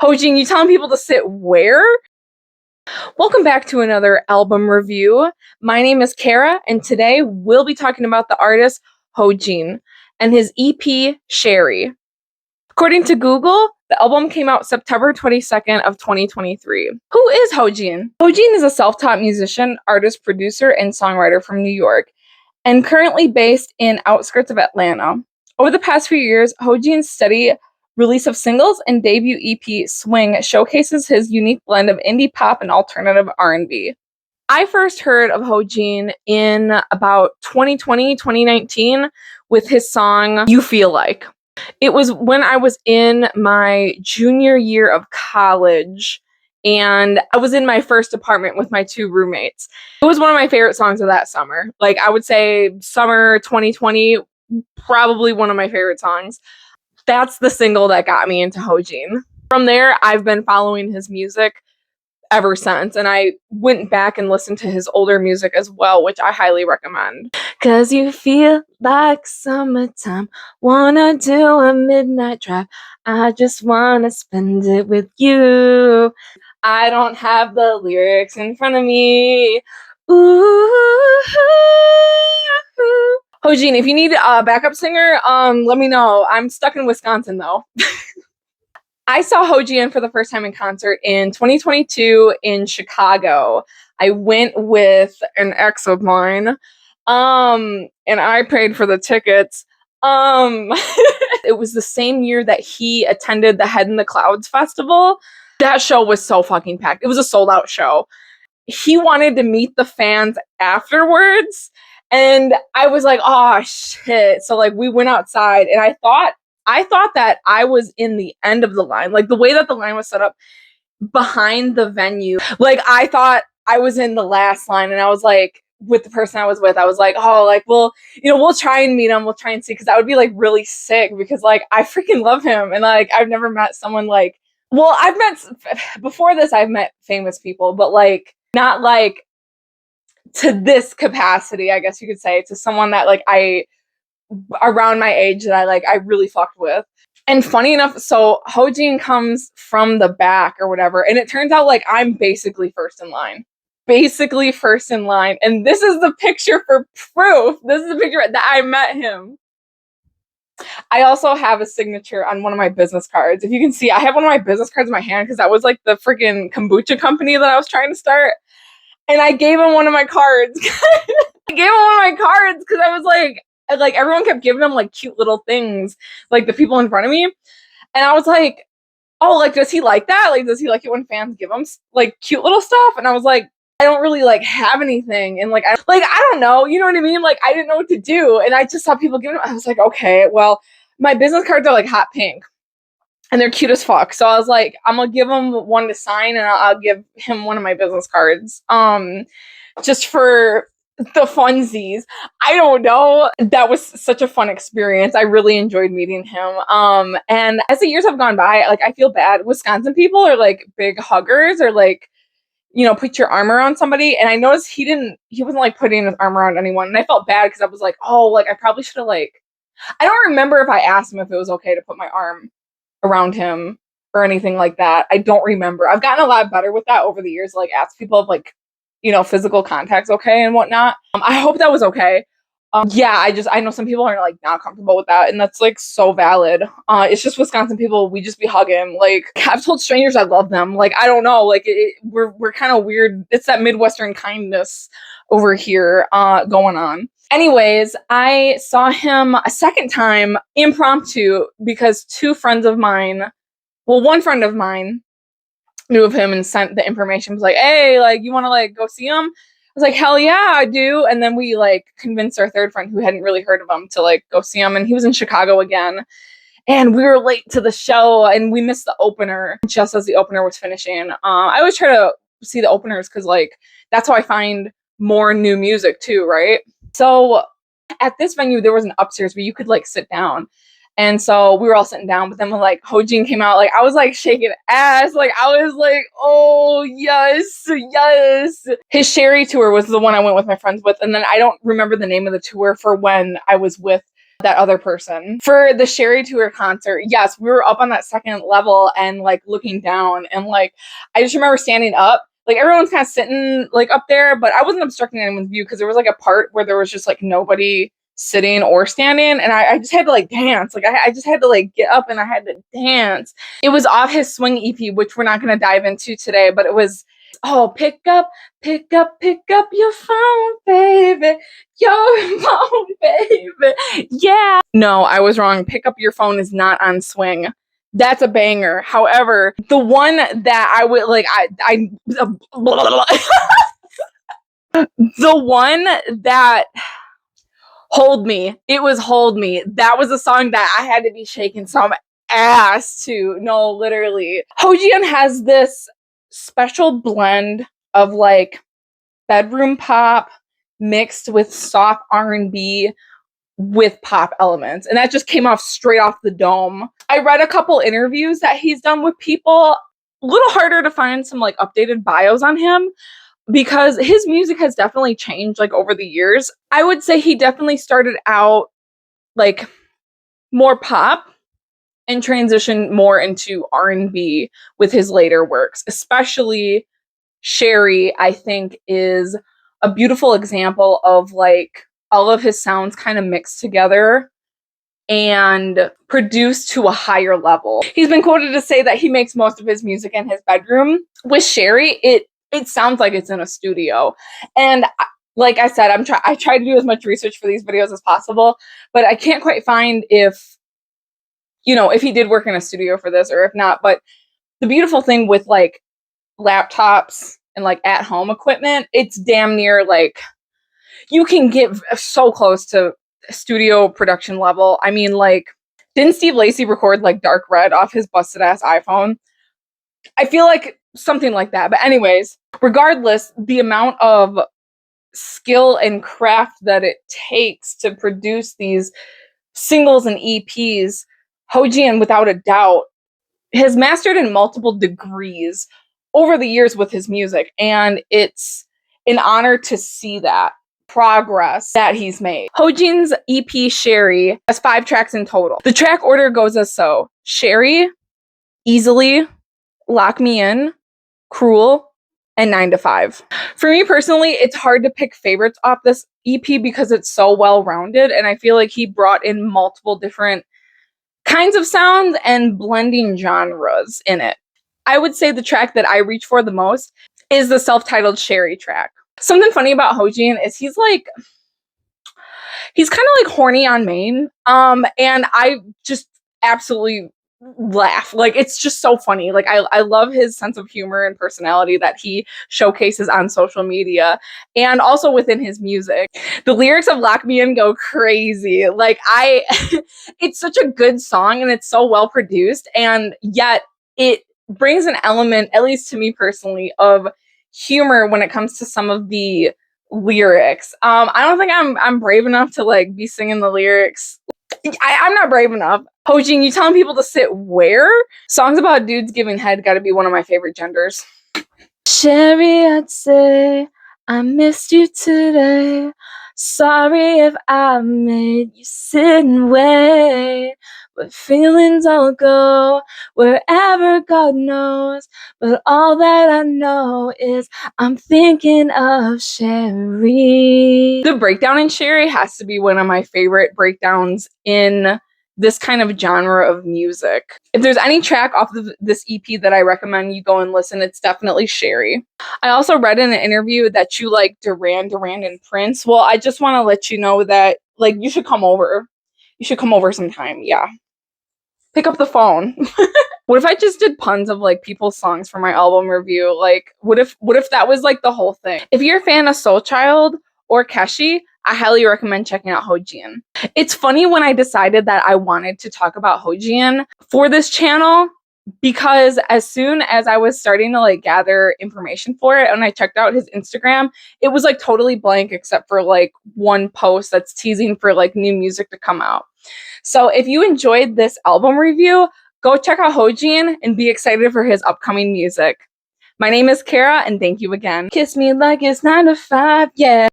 Hojean, you telling people to sit where? Welcome back to another album review. My name is Kara, and today we'll be talking about the artist Hojean and his EP, Cherie. According to Google, the album came out September 22nd of 2023. Who is Hojean? Hojean is a self-taught musician, artist, producer, and songwriter from New York, and currently based in outskirts of Atlanta. Over the past few years, Hojean's steady release of singles and debut EP, Swing, showcases his unique blend of indie pop and alternative R&B. I first heard of Hojean in about 2020, 2019 with his song, You Feel Like. It was when I was in my junior year of college, and I was in my first apartment with my two roommates. It was one of my favorite songs of that summer. Like, I would say summer 2020, probably one of my favorite songs. That's the single that got me into Hojean. From there, I've been following his music ever since, and I went back and listened to his older music as well, which I highly recommend. 'Cause you feel like summertime, wanna do a midnight drive, I just wanna spend it with you. I don't have the lyrics in front of me. Ooh. Hojean, if you need a backup singer, let me know. I'm stuck in Wisconsin though. I saw Hojean for the first time in concert in 2022 in Chicago. I went with an ex of mine, and I paid for the tickets. It was the same year that he attended the Head in the Clouds festival. That show was so fucking packed. It was a sold out show. He wanted to meet the fans afterwards, and I was like, oh shit. So like we went outside, and I thought that I was in the end of the line. Like the way that the line was set up behind the venue. Like I thought I was in the last line, and I was like, with the person I was with, I was like, oh, like, well, we'll try and meet him. We'll try and see. 'Cause that would be like really sick, because like I freaking love him. And like, I've never met someone like, well, before this, I've met famous people, but like not like to this capacity, I guess you could say, to someone that like around my age that I really fucked with. And funny enough, so Hojean comes from the back or whatever, and it turns out like I'm basically first in line. Basically first in line. And this is the picture for proof. This is the picture that I met him. I also have a signature on one of my business cards. If you can see, I have one of my business cards in my hand, because that was like the freaking kombucha company that I was trying to start. And I gave him one of my cards. I gave him one of my cards because I was like everyone kept giving him like cute little things, like the people in front of me. And I was like, oh, like, does he like that? Like, does he like it when fans give him like cute little stuff? And I was like, I don't really like have anything. And I don't know, you know what I mean? Like, I didn't know what to do. And I just saw people giving them. I was like, okay, well, my business cards are like hot pink and they're cute as fuck. So I was like, I'm gonna give him one to sign, and I'll give him one of my business cards. Just for the funsies. I don't know. That was such a fun experience. I really enjoyed meeting him. And as the years have gone by, like I feel bad. Wisconsin people are like big huggers, or like, put your arm around somebody. And I noticed he wasn't like putting his arm around anyone. And I felt bad because I was like, oh, like I probably should have I don't remember if I asked him if it was okay to put my arm around him or anything like that. I don't remember. I've gotten a lot better with that over the years. Like ask people if physical contact's okay and whatnot. I hope that was okay. Yeah, I know some people are like not comfortable with that, and that's like so valid. It's just Wisconsin people, we just be hugging. Like I've told strangers I love them. Like I don't know, like we're kind of weird. It's that Midwestern kindness over here going on. Anyways, I saw him a second time impromptu because one friend of mine knew of him and sent the information. Was like, hey, like you want to like go see him? I was like, hell yeah, I do. And then we like convinced our third friend who hadn't really heard of him to like go see him. And he was in Chicago again. And we were late to the show, and we missed the opener just as the opener was finishing. I always try to see the openers because like that's how I find more new music too, right? So at this venue, there was an upstairs where you could like sit down. And so we were all sitting down, but then when like Hojean came out, like I was like shaking ass. Like I was like, oh yes, yes. His Cherie tour was the one I went with my friends with. And then I don't remember the name of the tour for when I was with that other person. For the Cherie tour concert, yes, we were up on that second level and like looking down, and like I just remember standing up. Like everyone's kind of sitting like up there, but I wasn't obstructing anyone's view because there was like a part where there was just like nobody sitting or standing, and I just had to like dance. Like I just had to like get up and I had to dance. It was off his Swing EP, which we're not going to dive into today, but it was, oh, pick up your phone, baby. Your phone, baby. Yeah. No, I was wrong. Pick Up Your Phone is not on Swing. That's a banger. However, the one that I would like, the one that Hold Me. It was Hold Me. That was a song that I had to be shaking some ass to. No, literally. Hojean has this special blend of like bedroom pop mixed with soft R&B with pop elements, and that just came off straight off the dome. I read a couple interviews that he's done with people. A little harder to find some like updated bios on him because his music has definitely changed like over the years. I would say he definitely started out like more pop and transitioned more into R&B with his later works. Especially Cherie, I think, is a beautiful example of like all of his sounds kind of mixed together and produced to a higher level. He's been quoted to say that he makes most of his music in his bedroom. With Cherie, it sounds like it's in a studio. And like I said, I try to do as much research for these videos as possible, but I can't quite find if he did work in a studio for this or if not. But the beautiful thing with like laptops and like at home equipment, it's damn near like you can get so close to studio production level. I mean, like, didn't Steve Lacy record like Dark Red off his busted ass iPhone? I feel like something like that. But anyways, regardless, the amount of skill and craft that it takes to produce these singles and EPs, Hojean, without a doubt, has mastered in multiple degrees over the years with his music. And it's an honor to see that progress that he's made. Hojean's EP Cherie has 5 tracks in total. The track order goes as so: Cherie, Easily, Lock Me In, Cruel, and 9 to 5. For me personally, it's hard to pick favorites off this EP because it's so well-rounded, and I feel like he brought in multiple different kinds of sounds and blending genres in it. I would say the track that I reach for the most is the self-titled Cherie track. Something funny about Hojean is he's kind of like horny on main. And I just absolutely laugh. Like, it's just so funny. Like, I love his sense of humor and personality that he showcases on social media and also within his music. The lyrics of Lock Me In go crazy. Like, it's such a good song and it's so well produced, and yet it brings an element, at least to me personally, of humor when it comes to some of the lyrics. I don't think I'm brave enough to like be singing the lyrics. I'm not brave enough. Hojean, you telling people to sit where? Songs about dudes giving head gotta be one of my favorite genders. Cherie, I'd say I missed you today. Sorry if I made you sit and wait. But feelings all go wherever God knows. But all that I know is I'm thinking of Cherie. The breakdown in Cherie has to be one of my favorite breakdowns in this kind of genre of music. If there's any track off of this EP that I recommend you go and listen, it's definitely Cherie. I also read in an interview that you like Duran Duran and Prince. Well, I just want to let you know that like you should come over. You should come over sometime. Yeah. Pick up the phone. What if I just did puns of like people's songs for my album review? Like, what if that was like the whole thing? If you're a fan of Soul Child or Keshi, I highly recommend checking out Hojean. It's funny when I decided that I wanted to talk about Hojean for this channel, because as soon as I was starting to like gather information for it and I checked out his Instagram, it was like totally blank except for like one post that's teasing for like new music to come out. So if you enjoyed this album review, go check out Hojean and be excited for his upcoming music. My name is Kara, and thank you again. Kiss me like it's 9 to 5, yeah.